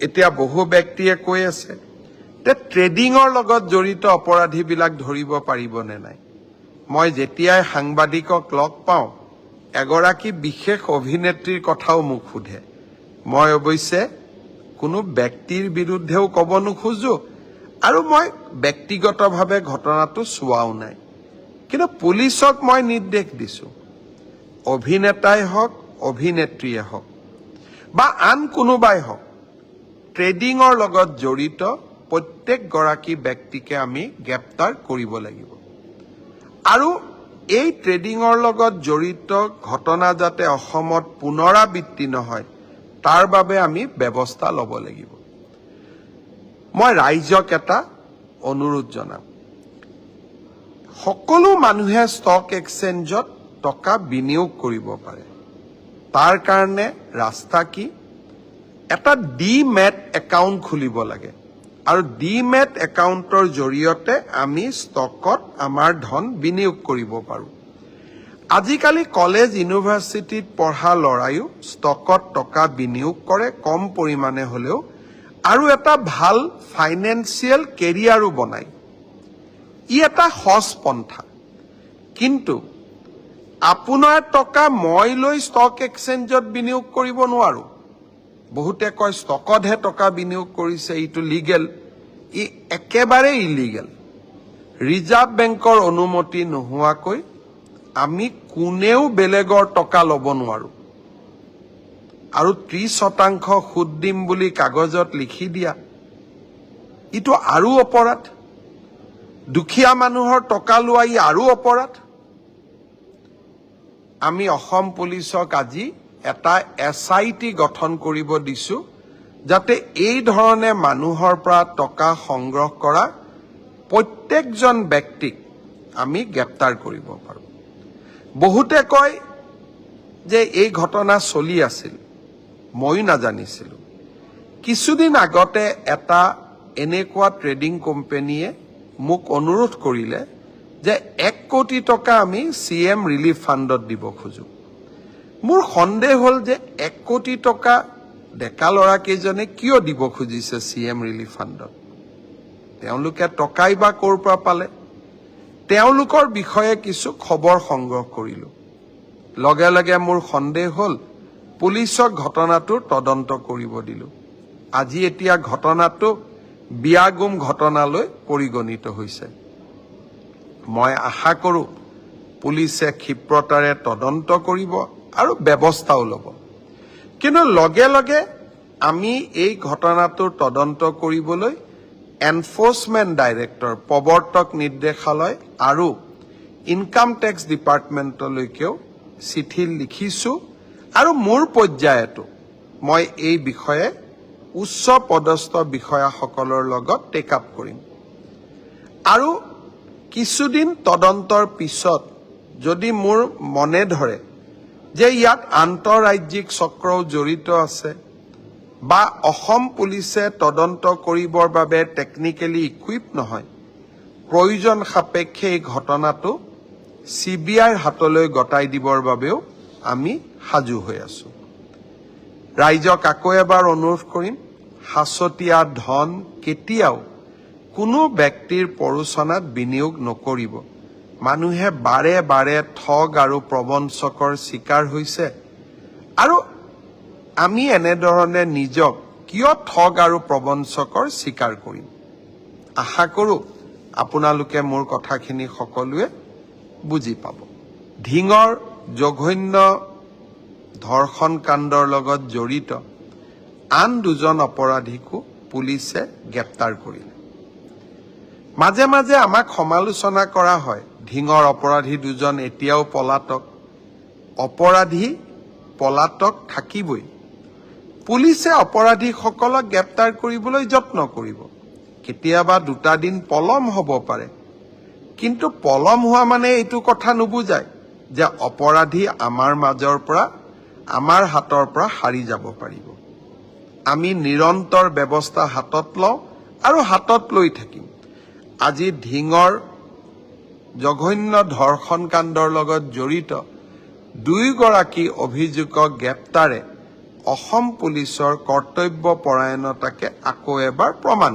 এতিয়া বহু ব্যক্তিয়ে কৈ আছে যে ট্ৰেডিঙৰ লগত জড়িত অপৰাধীবিলাক ধৰিব পাৰিবনে নাই। মই যেতিয়াই সাংবাদিকক লগ পাওঁ এগৰাকী বিশেষ অভিনেত্ৰীৰ কথাও মোক সোধে। মই অৱশ্যে কোনো ব্যক্তিৰ বিৰুদ্ধেও ক'ব নোখোজো আৰু মই ব্যক্তিগতভাৱে ঘটনাটো চোৱাও নাই, কিন্তু পুলিচক মই নিৰ্দেশ দিছো, অভিনেতাই হওক অভিনেত্ৰীয়ে হওক বা আন কোনোবাই হওক, ট্ৰেডিঙৰ লগত জড়িত প্ৰত্যেকগৰাকী ব্যক্তিকে আমি গ্ৰেপ্তাৰ কৰিব লাগিব আৰু এই ট্ৰেডিঙৰ লগত জড়িত ঘটনা যাতে অসমত পুনৰাবৃত্তি নহয় তাৰ বাবে আমি ব্যৱস্থা ল'ব লাগিব। মই ৰাইজক এটা অনুৰোধ জনাম, সকলো মানুহে ষ্টক এক্সচেঞ্জত টকা বিনিয়োগ কৰিব পাৰে। তাৰ কাৰণে ৰাস্তা কি? এটা ডিমেট একাউণ্ট খুলিব লাগে আৰু ডিমেট একাউণ্টৰ জৰিয়তে আমি ষ্টকত আমাৰ ধন বিনিয়োগ কৰিব পাৰোঁ। আজিকালি কলেজ ইউনিভাৰ্চিটিত পঢ়া ল'ৰাইও ষ্টকত টকা বিনিয়োগ কৰে, কম পৰিমাণে হ'লেও, আৰু এটা ভাল ফাইনেন্সিয়েল কেৰিয়াৰো বনায়। ই এটা সহজ পন্থা, কিন্তু আপোনাৰ টকা মই লৈ ষ্টক এক্সচেঞ্জত বিনিয়োগ কৰিব নোৱাৰো। বহুতে কয় ষ্টকতহে টকা বিনিয়োগ কৰিছে, এইটো লিগেল। ই একেবাৰে ইলিগেল। ৰিজাৰ্ভ বেংকৰ অনুমতি নোহোৱাকৈ আমি কোনেও বেলেগৰ টকা ল'ব নোৱাৰো আৰু 30% সুদ দিম বুলি কাগজত লিখি দিয়া, ইটো আৰু অপৰাধ। দুখীয়া মানুহৰ টকা লোৱা ই আৰু অপৰাধ। আমি অসম পুলিচক আজি এটা SIT গঠন কৰিব দিছো, যাতে এই ধৰণে মানুহৰ পৰা টকা সংগ্ৰহ কৰা প্ৰত্যেকজন ব্যক্তিক আমি গ্ৰেপ্তাৰ কৰিব পাৰোঁ। বহুতে কয় যে এই ঘটনা চলি আছিল, ময়ো নাজানিছিলোঁ। কিছুদিন আগতে এটা এনেকুৱা ট্ৰেডিং কোম্পানীয়ে মোক অনুৰোধ কৰিলে যে 1 কোটি টকা আমি CM ৰিলিফ ফাণ্ডত দিব খোজো। মোৰ সন্দেহ হ'ল যে 1 কোটি টকা ডেকা ল'ৰাকেইজনে কিয় দিব খুজিছে CM ৰিলিফ ফাণ্ডত? তেওঁলোকে টকাই বা ক'ৰ পৰা পালে? তেওঁলোকৰ বিষয়ে কিছু খবৰ সংগ্ৰহ কৰিলোঁ। লগে লগে মোৰ সন্দেহ হ'ল, পুলিচক ঘটনাটোৰ তদন্ত কৰিব দিলোঁ। আজি এতিয়া ঘটনাটো বিয়াগুম ঘটনালৈ পৰিগণিত হৈছে। মই আশা কৰোঁ পুলিচে ক্ষিপ্ৰতাৰে তদন্ত কৰিব আৰু ব্যৱস্থাও ল'ব, কিন্তু লগে লগে আমি এই ঘটনাটোৰ তদন্ত কৰিবলৈ এনফোৰ্সমেন্ট ডাইৰেক্টৰ, প্ৰৱৰ্তক নিৰ্দেশালয় আৰু ইনকাম টেক্স ডিপাৰ্টমেণ্টলৈকেও চিঠি লিখিছোঁ আৰু মোৰ পৰ্যায়তো মই এই বিষয়ে উচ্চ পদস্থ বিষয়াসকলৰ লগত টেক আপ কৰিম আৰু কিছুদিন তদন্তৰ পিছত যদি মোৰ মনে ধৰে যে ইয়াত আন্তঃৰাজ্যিক চক্ৰও জড়িত আছে বা অসম পুলিচে তদন্ত কৰিবৰ বাবে টেকনিক্যালি ইকুইপ নহয়, প্ৰয়োজন সাপেক্ষে এই ঘটনাটো CBIৰ হাতলৈ গতাই দিবৰ বাবেও আমি সাজু হৈ আছো। ৰাইজক আকৌ এবাৰ অনুৰোধ কৰিম, সাঁচতীয়া ধন কেতিয়াও কোনো ব্যক্তিৰ প্ৰৰোচনাত বিনিয়োগ নকৰিব। মানুহে বাৰে বাৰে ঠগ আৰু প্ৰবঞ্চকৰ চিকাৰ হৈছে আৰু আমি এনেধৰণে নিজক কিয় ঠগ আৰু প্ৰবঞ্চকৰ চিকাৰ কৰিম? আশা কৰোঁ আপোনালোকে মোৰ কথাখিনি সকলোৱে বুজি পাব। ধিঙৰ জঘন্য ধৰ্ষণ কাণ্ডৰ লগত জড়িত আন 2জন অপৰাধীকো পুলিচে গ্ৰেপ্তাৰ কৰিলে। মাজে মাজে আমাক সমালোচনা কৰা হয়, ধিঙৰ অপৰাধী 2জন এতিয়াও পলাতক। অপৰাধী পলাতক থাকিবই। পুলিচে অপৰাধীসকলক গ্ৰেপ্তাৰ কৰিবলৈ যত্ন কৰিব। কেতিয়াবা 2টা দিন পলম হ'ব পাৰে, কিন্তু পলম হোৱা মানে এইটো কথা নুবুজায় যে অপৰাধী আমাৰ মাজৰ পৰা, আমাৰ হাতৰ পৰা হাৰি যাব পাৰিব। আমি নিৰন্তৰ ব্যৱস্থা হাতত লওঁ আৰু হাতত লৈ থাকিম। আজি ধিঙৰ জঘন্য ধৰ্ষণ কাণ্ডৰ লগত জড়িত 2গৰাকী অভিযুক্তক গ্ৰেপ্তাৰে অসম পুলিচৰ কৰ্তব্যপৰায়ণতাকে আকৌ এবাৰ প্ৰমাণ